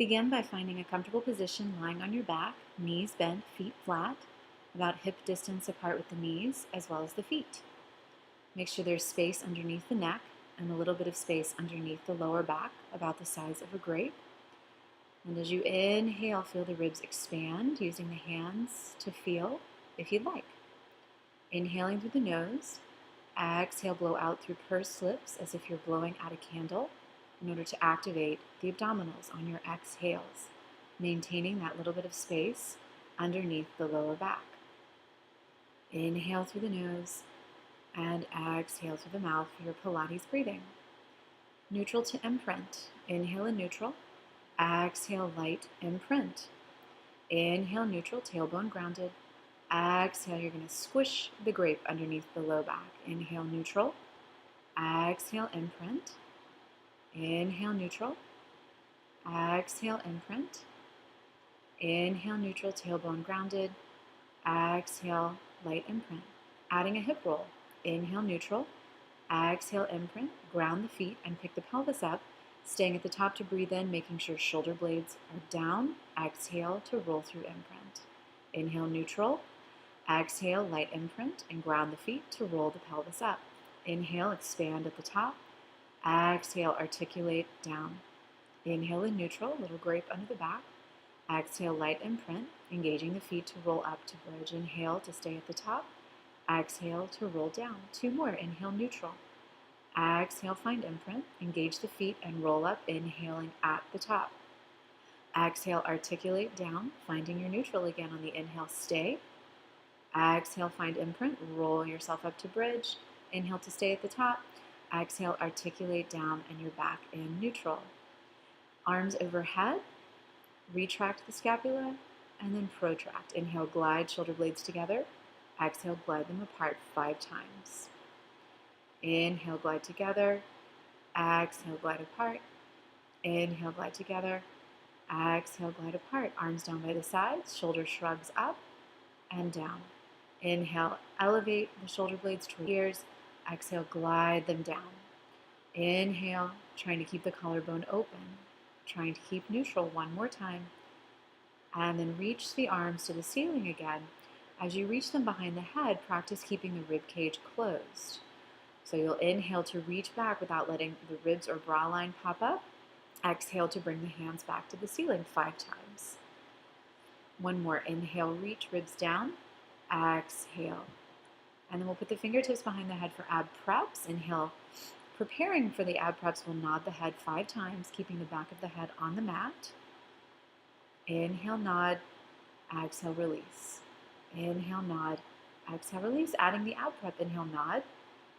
Begin by finding a comfortable position lying on your back, knees bent, feet flat, about hip distance apart with the knees as well as the feet. Make sure there's space underneath the neck and a little bit of space underneath the lower back, about the size of a grape. And as you inhale, feel the ribs expand using the hands to feel if you'd like. Inhaling through the nose, exhale, blow out through pursed lips as if you're blowing out a candle in order to activate the abdominals on your exhales, maintaining that little bit of space underneath the lower back. Inhale through the nose and exhale through the mouth for your Pilates breathing. Neutral to imprint. Inhale in neutral. Exhale, light imprint. Inhale, neutral, tailbone grounded. Exhale, you're going to squish the grape underneath the low back. Inhale, neutral. Exhale, imprint. Inhale, neutral. Exhale, imprint. Inhale, neutral, tailbone grounded. Exhale, light imprint. Adding a hip roll. Inhale, neutral. Exhale, imprint. Ground the feet and pick the pelvis up, staying at the top to breathe in, making sure shoulder blades are down. Exhale to roll through imprint. Inhale, neutral. Exhale, light imprint, and ground the feet to roll the pelvis up. Inhale, expand at the top. Exhale, articulate down. Inhale in neutral, little grape under the back. Exhale, light imprint, engaging the feet to roll up to bridge. Inhale to stay at the top. Exhale to roll down. 2 more. Inhale, neutral. Exhale, find imprint. Engage the feet and roll up, inhaling at the top. Exhale, articulate down, finding your neutral again on the inhale, stay. Exhale, find imprint, roll yourself up to bridge. Inhale to stay at the top. Exhale, articulate down, and you're back in neutral. Arms overhead, retract the scapula, and then protract. Inhale, glide shoulder blades together. Exhale, glide them apart 5 times. Inhale, glide together. Exhale, glide apart. Inhale, glide together. Exhale, glide apart. Arms down by the sides, shoulder shrugs up and down. Inhale, elevate the shoulder blades toward the ears. Exhale, glide them down. Inhale, trying to keep the collarbone open. Trying to keep neutral 1 more time. And then reach the arms to the ceiling again. As you reach them behind the head, practice keeping the rib cage closed. So you'll inhale to reach back without letting the ribs or bra line pop up. Exhale to bring the hands back to the ceiling 5 times. 1 more. Inhale, reach, ribs down. Exhale. And then we'll put the fingertips behind the head for ab preps. Inhale. Preparing for the ab preps, we'll nod the head 5 times, keeping the back of the head on the mat. Inhale, nod. Exhale, release. Inhale, nod. Exhale, release. Adding the ab prep. Inhale, nod.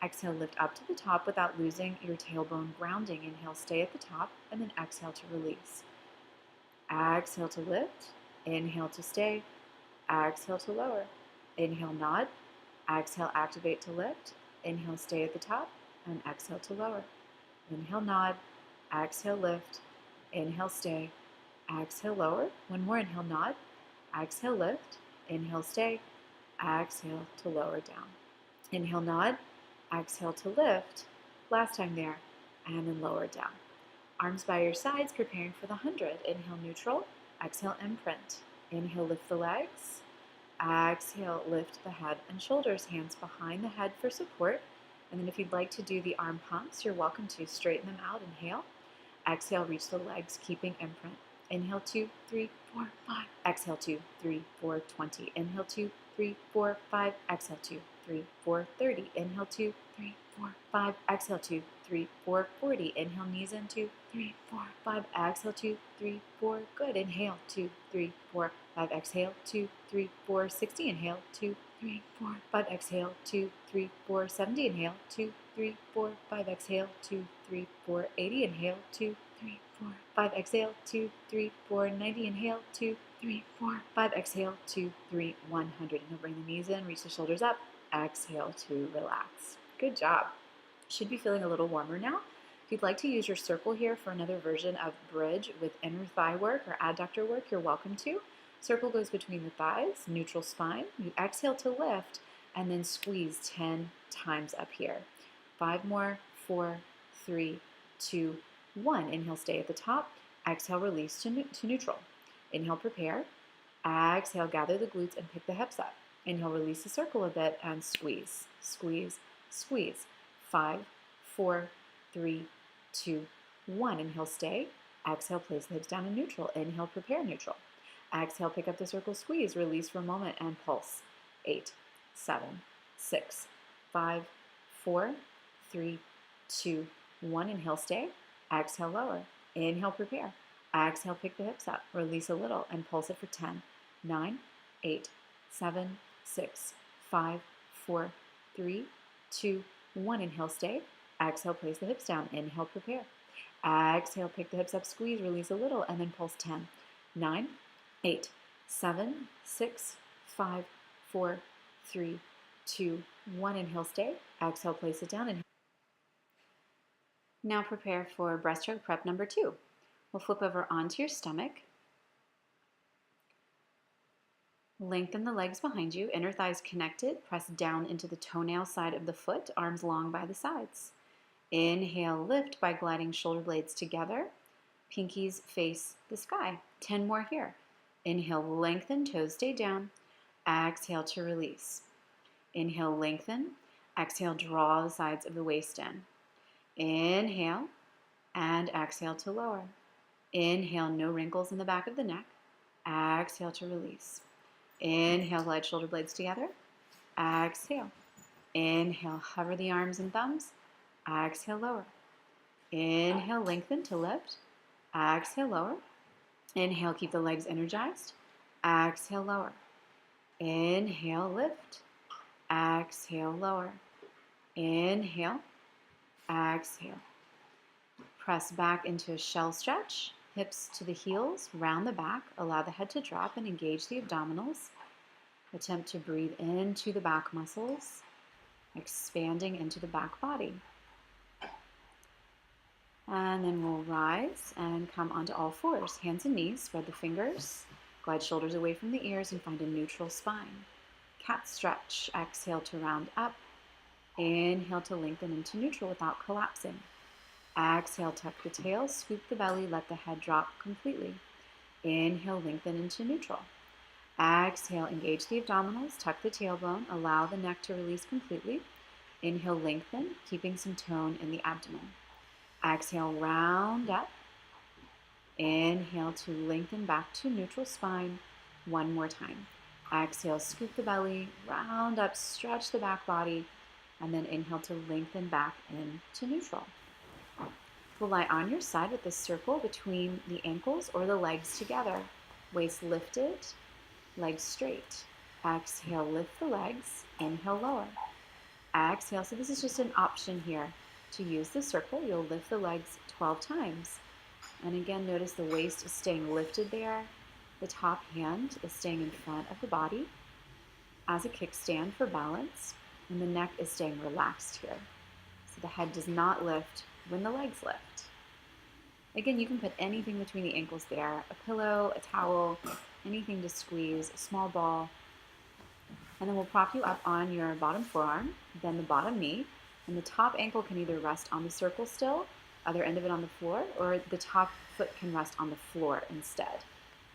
Exhale, lift up to the top without losing your tailbone grounding. Inhale, stay at the top, and then exhale to release. Exhale to lift. Inhale to stay. Exhale to lower. Inhale, nod. Exhale, activate to lift. Inhale, stay at the top, and exhale to lower. Inhale, nod. Exhale, lift. Inhale, stay. Exhale, lower. 1 more. Inhale, nod. Exhale, lift. Inhale, stay. Exhale to lower down. Inhale, nod. Exhale to lift. Last time there. And then lower down. Arms by your sides, preparing for the 100. Inhale, neutral. Exhale, imprint. Inhale, lift the legs. Exhale, lift the head and shoulders. Hands behind the head for support. And then if you'd like to do the arm pumps, you're welcome to. Straighten them out. Inhale. Exhale, reach the legs, keeping imprint. Inhale, 2, 3, 4, 5. Exhale, 2, 3, 4, 20. Inhale, 2, 3, 4, 5. Exhale, 2, 3, 4, 30. Inhale, 2, 3, 4, 5. Exhale, 2, 3, 4, 40. Inhale, knees in, 2, 3, 4, 5. Exhale, 2, 3, 4. Good. Inhale, 2, 3, 4, 5. Exhale, 2, 3, 4, 60. Inhale, 2, 3, 4, 5. Exhale, 2, 3, 4, 70. Inhale, 2, 3, 4, 5. Exhale, 2, 3, 4, 80. Inhale, 2, 3, 4, 5. Exhale, 2, 3, 4, 90. Inhale, 2, 3, 4, 5. Exhale, 2, 3, 100. And bring the knees in, reach the shoulders up. Exhale to relax. Good job. Should be feeling a little warmer now. If you'd like to use your circle here for another version of bridge with inner thigh work or adductor work, you're welcome to. Circle goes between the thighs, neutral spine. You exhale to lift and then squeeze 10 times up here. 5 more, 4, 3, 2, 1. Inhale, stay at the top. Exhale, release to neutral. Inhale, prepare. Exhale, gather the glutes and pick the hips up. Inhale, release the circle a bit and squeeze, squeeze, squeeze. 5, 4, 3, 2, 1. Inhale, stay. Exhale, place the hips down in neutral. Inhale, prepare, neutral. Exhale, pick up the circle, squeeze, release for a moment, and pulse. 8, 7, 6, 5, 4, 3, 2, 1. Inhale, stay. Exhale, lower. Inhale, prepare. Exhale, pick the hips up. Release a little and pulse it for 10, 9, 8, 7, 6, 5, 4, 3, 2, 1. Inhale, stay. Exhale, place the hips down. Inhale, prepare. Exhale, pick the hips up, squeeze, release a little, and then pulse 10, 9, 8, 7, 6, 5, 4, 3, 2, 1. Inhale, stay. Exhale, place it down. And now prepare for breaststroke prep number 2. We'll flip over onto your stomach. Lengthen the legs behind you, inner thighs connected, press down into the toenail side of the foot, arms long by the sides. Inhale, lift by gliding shoulder blades together. Pinkies face the sky. 10 more here. Inhale, lengthen, toes stay down. Exhale to release. Inhale, lengthen. Exhale, draw the sides of the waist in. Inhale, and exhale to lower. Inhale, no wrinkles in the back of the neck. Exhale to release. Inhale, glide shoulder blades together. Exhale. Inhale, hover the arms and thumbs. Exhale, lower. Inhale, lengthen to lift. Exhale, lower. Inhale, keep the legs energized. Exhale, lower. Inhale, lift. Exhale, lower. Inhale. Exhale. Press back into a shell stretch. Hips to the heels, round the back. Allow the head to drop and engage the abdominals. Attempt to breathe into the back muscles, expanding into the back body. And then we'll rise and come onto all fours. Hands and knees, spread the fingers. Glide shoulders away from the ears and find a neutral spine. Cat stretch. Exhale to round up. Inhale to lengthen into neutral without collapsing. Exhale, tuck the tail, scoop the belly, let the head drop completely. Inhale, lengthen into neutral. Exhale, engage the abdominals, tuck the tailbone, allow the neck to release completely. Inhale, lengthen, keeping some tone in the abdomen. Exhale, round up. Inhale to lengthen back to neutral spine. One more time. Exhale, scoop the belly, round up, stretch the back body, and then inhale to lengthen back into neutral. We'll lie on your side with the circle between the ankles or the legs together. Waist lifted, legs straight. Exhale, lift the legs. Inhale, lower. Exhale. So this is just an option here. To use the circle, you'll lift the legs 12 times. And again, notice the waist is staying lifted there. The top hand is staying in front of the body as a kickstand for balance. And the neck is staying relaxed here. So the head does not lift when the legs lift. Again, you can put anything between the ankles there, a pillow, a towel, anything to squeeze, a small ball. And then we'll prop you up on your bottom forearm, then the bottom knee, and the top ankle can either rest on the circle still, other end of it on the floor, or the top foot can rest on the floor instead.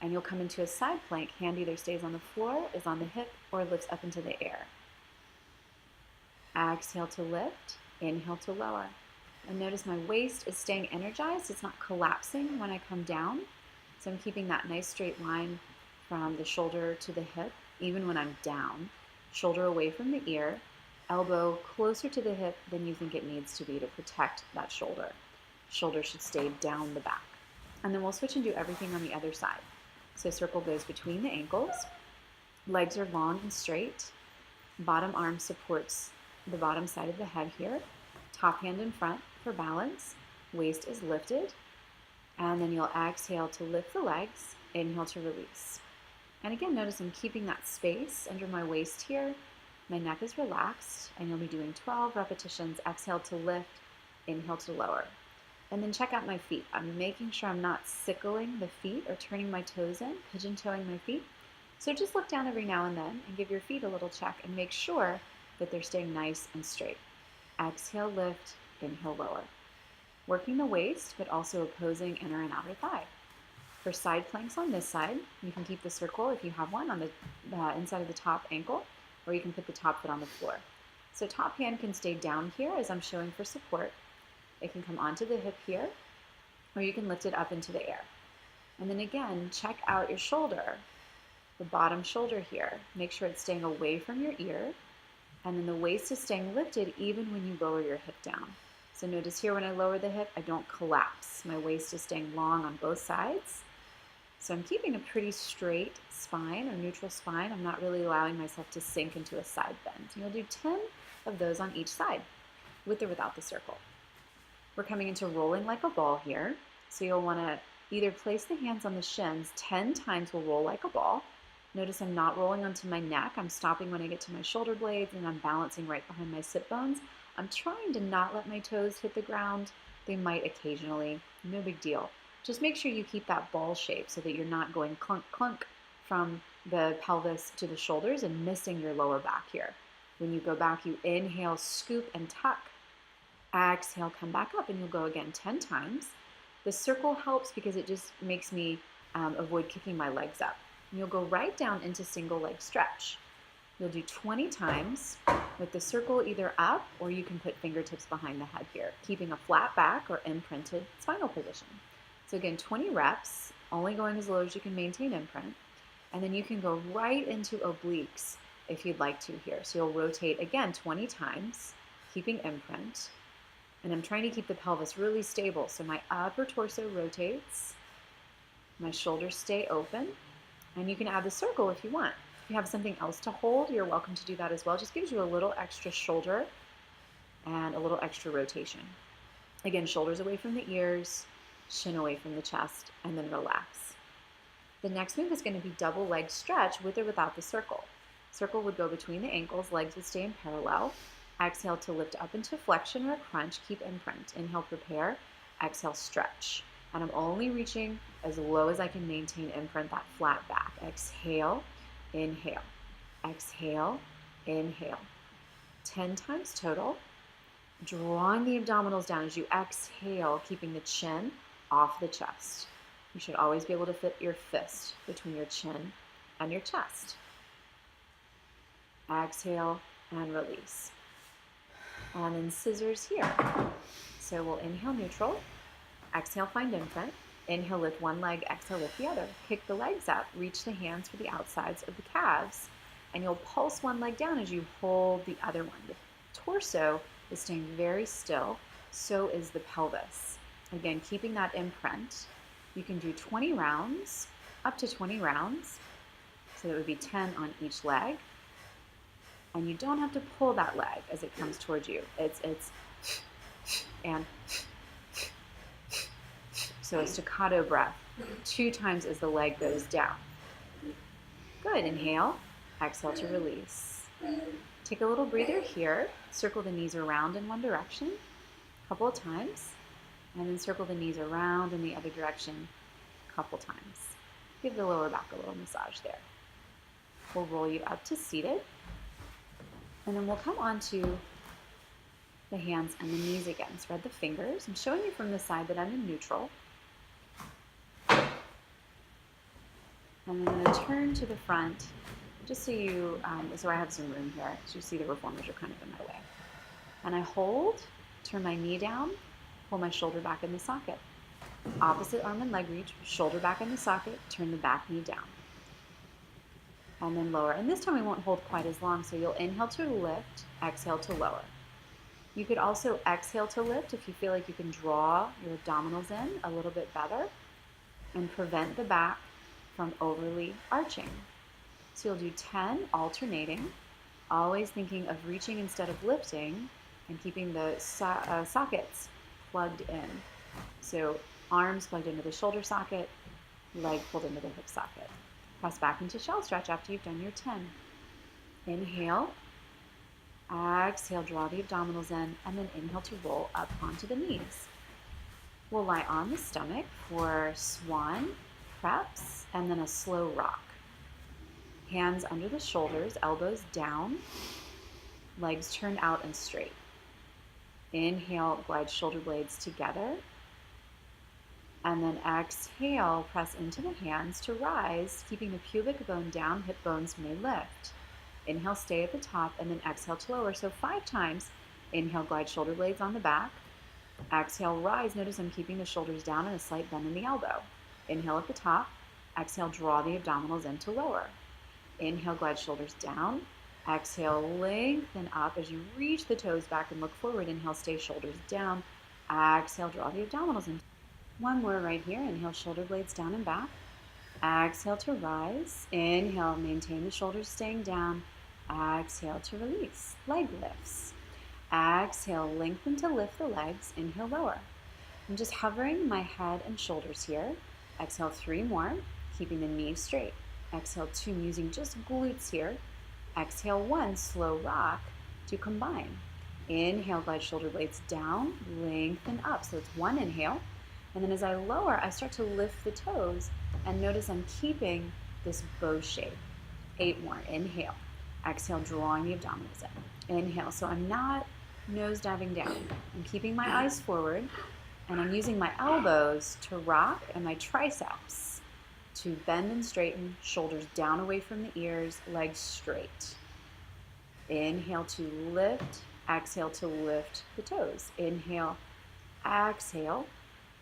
And you'll come into a side plank, hand either stays on the floor, is on the hip, or lifts up into the air. Exhale to lift, inhale to lower. And notice my waist is staying energized. It's not collapsing when I come down. So I'm keeping that nice straight line from the shoulder to the hip, even when I'm down. Shoulder away from the ear, elbow closer to the hip than you think it needs to be to protect that shoulder. Shoulder should stay down the back. And then we'll switch and do everything on the other side. So circle goes between the ankles. Legs are long and straight. Bottom arm supports the bottom side of the head here. Top hand in front for balance. Waist is lifted. And then you'll exhale to lift the legs. Inhale to release. And again, notice I'm keeping that space under my waist here. My neck is relaxed. And you'll be doing 12 repetitions. Exhale to lift. Inhale to lower. And then check out my feet. I'm making sure I'm not sickling the feet or turning my toes in, pigeon-toeing my feet. So just look down every now and then and give your feet a little check and make sure that they're staying nice and straight. Exhale, lift, inhale, lower. Working the waist, but also opposing inner and outer thigh. For side planks on this side, you can keep the circle if you have one on the inside of the top ankle, or you can put the top foot on the floor. So top hand can stay down here as I'm showing for support. It can come onto the hip here, or you can lift it up into the air. And then again, check out your shoulder, the bottom shoulder here. Make sure it's staying away from your ear, and then the waist is staying lifted even when you lower your hip down. So notice here when I lower the hip, I don't collapse. My waist is staying long on both sides. So I'm keeping a pretty straight spine or neutral spine. I'm not really allowing myself to sink into a side bend. And you'll do 10 of those on each side, with or without the circle. We're coming into rolling like a ball here. So you'll want to either place the hands on the shins. 10 times we'll roll like a ball. Notice I'm not rolling onto my neck. I'm stopping when I get to my shoulder blades, and I'm balancing right behind my sit bones. I'm trying to not let my toes hit the ground. They might occasionally, no big deal. Just make sure you keep that ball shape so that you're not going clunk, clunk from the pelvis to the shoulders and missing your lower back here. When you go back, you inhale, scoop and tuck. Exhale, come back up, and you'll go again 10 times. The circle helps because it just makes me avoid kicking my legs up. And you'll go right down into single leg stretch. You'll do 20 times with the circle either up, or you can put fingertips behind the head here, keeping a flat back or imprinted spinal position. So again, 20 reps, only going as low as you can maintain imprint. And then you can go right into obliques if you'd like to here. So you'll rotate again 20 times, keeping imprint. And I'm trying to keep the pelvis really stable. So my upper torso rotates, my shoulders stay open, and you can add the circle if you want. If you have something else to hold, you're welcome to do that as well. It just gives you a little extra shoulder and a little extra rotation. Again, shoulders away from the ears, shin away from the chest, and then relax. The next move is going to be double leg stretch with or without the circle. Circle would go between the ankles, legs would stay in parallel. Exhale to lift up into flexion or a crunch, keep imprint. Inhale, prepare. Exhale, stretch. And I'm only reaching as low as I can maintain imprint, that flat back. Exhale, inhale, exhale, inhale. 10 times total. Drawing the abdominals down as you exhale, keeping the chin off the chest. You should always be able to fit your fist between your chin and your chest. Exhale and release. And then scissors here. So we'll inhale neutral, exhale find imprint, inhale lift one leg, exhale lift the other. Kick the legs up, reach the hands for the outsides of the calves, and you'll pulse one leg down as you hold the other one. The torso is staying very still, so is the pelvis. Again, keeping that imprint. You can do 20 rounds, up to 20 rounds, so that would be 10 on each leg. And you don't have to pull that leg as it comes towards you. It's and so a staccato breath 2 times as the leg goes down. Good, inhale, exhale to release. Take a little breather here, circle the knees around in one direction a couple of times, and then circle the knees around in the other direction a couple times. Give the lower back a little massage there. We'll roll you up to seated, and then we'll come onto the hands and the knees again. Spread the fingers. I'm showing you from the side that I'm in neutral. And I'm going to turn to the front, just so you, so I have some room here. So you see the reformers are kind of in my way. And I hold, turn my knee down, pull my shoulder back in the socket. Opposite arm and leg reach, shoulder back in the socket, turn the back knee down. And then lower. And this time we won't hold quite as long, so you'll inhale to lift, exhale to lower. You could also exhale to lift if you feel like you can draw your abdominals in a little bit better and prevent the back from overly arching. So you'll do 10 alternating, always thinking of reaching instead of lifting and keeping the sockets plugged in. So arms plugged into the shoulder socket, leg pulled into the hip socket. Press back into shell stretch after you've done your 10. Inhale, exhale, draw the abdominals in, and then inhale to roll up onto the knees. We'll lie on the stomach for swan, preps, and then a slow rock. Hands under the shoulders, elbows down, legs turned out and straight. Inhale, glide shoulder blades together. And then exhale, press into the hands to rise, keeping the pubic bone down, hip bones may lift. Inhale, stay at the top, and then exhale to lower. So 5 times. Inhale, glide shoulder blades on the back. Exhale, rise. Notice I'm keeping the shoulders down and a slight bend in the elbow. Inhale at the top. Exhale, draw the abdominals in to lower. Inhale, glide shoulders down. Exhale, lengthen up as you reach the toes back and look forward. Inhale, stay shoulders down. Exhale, draw the abdominals in. One more right here. Inhale, shoulder blades down and back. Exhale to rise. Inhale, maintain the shoulders staying down. Exhale to release. Leg lifts. Exhale, lengthen to lift the legs. Inhale, lower. I'm just hovering my head and shoulders here. Exhale, 3 more, keeping the knees straight. Exhale, 2, I'm using just glutes here. Exhale, 1, slow rock to combine. Inhale, glide shoulder blades down, lengthen up. So it's 1 inhale. And then as I lower, I start to lift the toes. And notice I'm keeping this bow shape. 8 more. Inhale. Exhale, drawing the abdominals in. Inhale. So I'm not nose diving down. I'm keeping my eyes forward. And I'm using my elbows to rock and my triceps to bend and straighten, shoulders down away from the ears, legs straight. Inhale to lift. Exhale to lift the toes. Inhale. Exhale.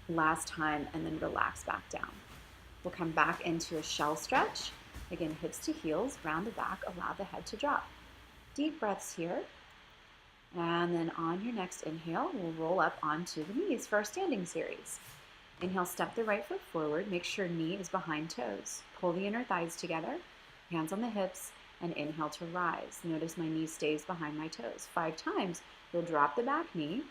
Last time, and then relax back down. We'll come back into a shell stretch. Again, hips to heels, round the back, allow the head to drop. Deep breaths here. And then on your next inhale, we'll roll up onto the knees for our standing series. Inhale, step the right foot forward. Make sure knee is behind toes. Pull the inner thighs together, hands on the hips, and inhale to rise. Notice my knee stays behind my toes. 5 times, you'll drop the back knee,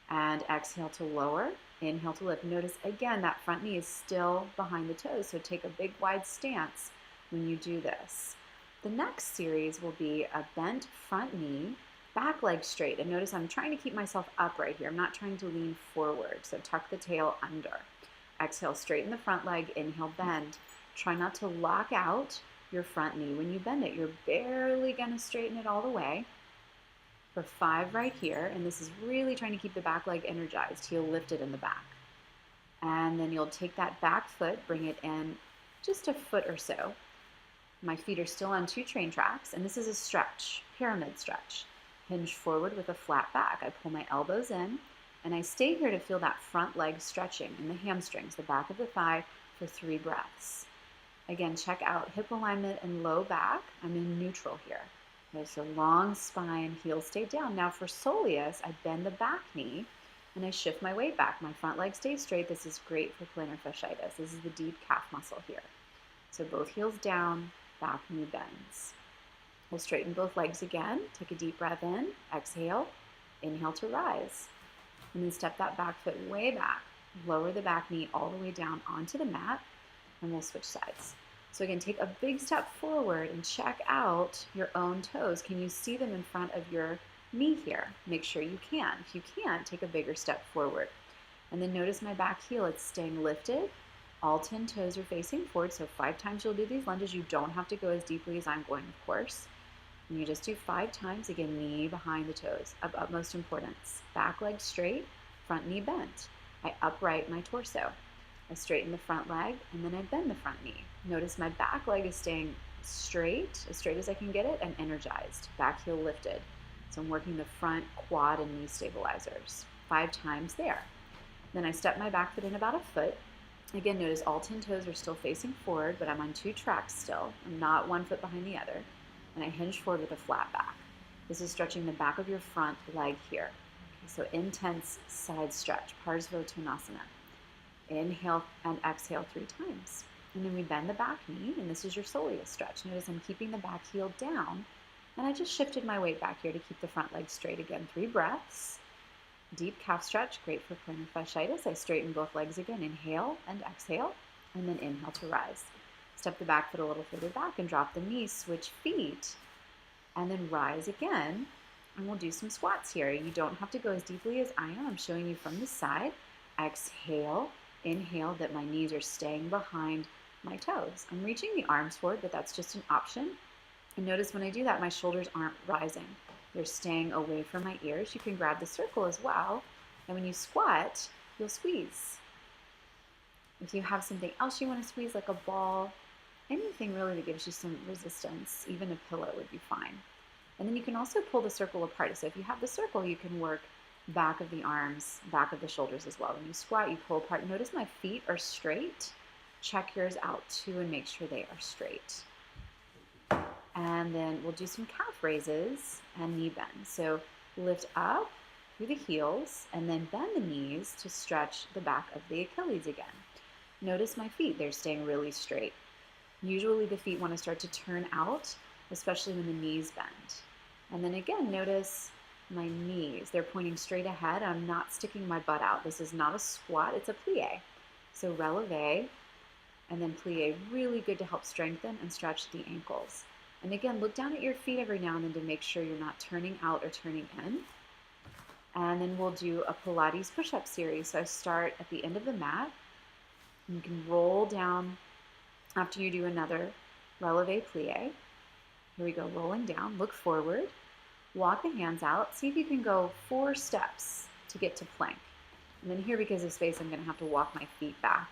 and exhale to lower. Inhale to lift. Notice again that front knee is still behind the toes, so take a big wide stance when you do this. The next series will be a bent front knee, back leg straight. And notice I'm trying to keep myself up right here. I'm not trying to lean forward, so tuck the tail under. Exhale, straighten the front leg. Inhale, bend. Try not to lock out your front knee when you bend it. You're barely going to straighten it all the way. For 5 right here, and this is really trying to keep the back leg energized, heel lifted in the back. And then you'll take that back foot, bring it in just a foot or so. My feet are still on 2 train tracks, and this is a stretch, pyramid stretch. Hinge forward with a flat back. I pull my elbows in, and I stay here to feel that front leg stretching in the hamstrings, the back of the thigh, for 3 breaths. Again, check out hip alignment and low back. I'm in neutral here. Okay, so long spine, heels stay down. Now for soleus, I bend the back knee and I shift my weight back. My front leg stays straight. This is great for plantar fasciitis. This is the deep calf muscle here. So both heels down, back knee bends. We'll straighten both legs again. Take a deep breath in, exhale, inhale to rise. And then step that back foot way back. Lower the back knee all the way down onto the mat, and we'll switch sides. So again, take a big step forward and check out your own toes. Can you see them in front of your knee here? Make sure you can. If you can't, take a bigger step forward. And then notice my back heel, it's staying lifted. All 10 toes are facing forward, so 5 times you'll do these lunges. You don't have to go as deeply as I'm going, of course. And you just do 5 times. Again, knee behind the toes, of utmost importance. Back leg straight, front knee bent. I upright my torso. I straighten the front leg, and then I bend the front knee. Notice my back leg is staying straight as I can get it, and energized. Back heel lifted. So I'm working the front, quad, and knee stabilizers. 5 times there. Then I step my back foot in about a foot. Again, notice all 10 toes are still facing forward, but I'm on 2 tracks still. I'm not 1 foot behind the other. And I hinge forward with a flat back. This is stretching the back of your front leg here. Okay, so intense side stretch, Parsvottanasana. Inhale and exhale 3 times. And then we bend the back knee, and this is your soleus stretch. Notice I'm keeping the back heel down, and I just shifted my weight back here to keep the front leg straight again. 3 breaths. Deep calf stretch, great for plantar fasciitis. I straighten both legs again. Inhale and exhale, and then inhale to rise. Step the back foot a little further back and drop the knee, switch feet, and then rise again. And we'll do some squats here. You don't have to go as deeply as I am. I'm showing you from the side. Exhale. Inhale that my knees are staying behind my toes. I'm reaching the arms forward, but that's just an option. And notice when I do that, my shoulders aren't rising. They're staying away from my ears. You can grab the circle as well. And when you squat, you'll squeeze. If you have something else you want to squeeze, like a ball, anything really that gives you some resistance, even a pillow would be fine. And then you can also pull the circle apart. So if you have the circle, you can work back of the arms, back of the shoulders as well. When you squat, you pull apart. Notice my feet are straight. Check yours out too and make sure they are straight. And then we'll do some calf raises and knee bends. So lift up through the heels and then bend the knees to stretch the back of the Achilles again. Notice my feet, they're staying really straight. Usually the feet want to start to turn out, especially when the knees bend. And then again, notice my knees. They're pointing straight ahead. I'm not sticking my butt out. This is not a squat, it's a plie. So releve and then plie, really good to help strengthen and stretch the ankles. And again, look down at your feet every now and then to make sure you're not turning out or turning in. And then we'll do a Pilates push-up series. So I start at the end of the mat. You can roll down after you do another releve plie. Here we go, rolling down, look forward, walk the hands out, see if you can go 4 steps to get to plank. And then here, because of space, I'm gonna have to walk my feet back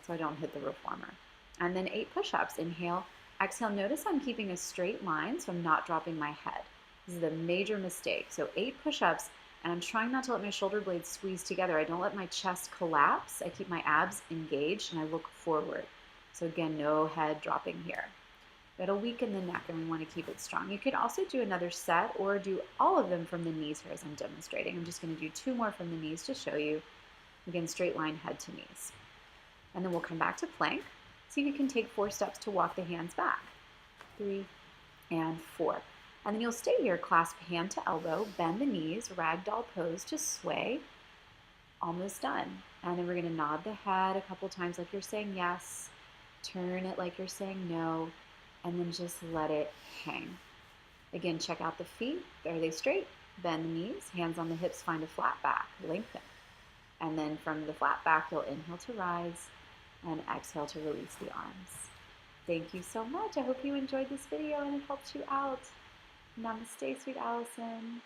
so I don't hit the reformer. And then 8 push-ups, inhale, exhale. Notice I'm keeping a straight line so I'm not dropping my head. This is a major mistake. So 8 push-ups, and I'm trying not to let my shoulder blades squeeze together. I don't let my chest collapse. I keep my abs engaged and I look forward. So again, no head dropping here. It'll weaken the neck and we want to keep it strong. You could also do another set or do all of them from the knees here as I'm demonstrating. I'm just going to do 2 more from the knees to show you. Again, straight line head to knees. And then we'll come back to plank. See if you can take 4 steps to walk the hands back. 3 and 4. And then you'll stay here, clasp hand to elbow, bend the knees, ragdoll pose to sway. Almost done. And then we're going to nod the head a couple times like you're saying yes. Turn it like you're saying no. And then just let it hang. Again, check out the feet. Are they straight? Bend the knees, hands on the hips, find a flat back, lengthen. And then from the flat back, you'll inhale to rise and exhale to release the arms. Thank you so much. I hope you enjoyed this video and it helped you out. Namaste, sweet Allison.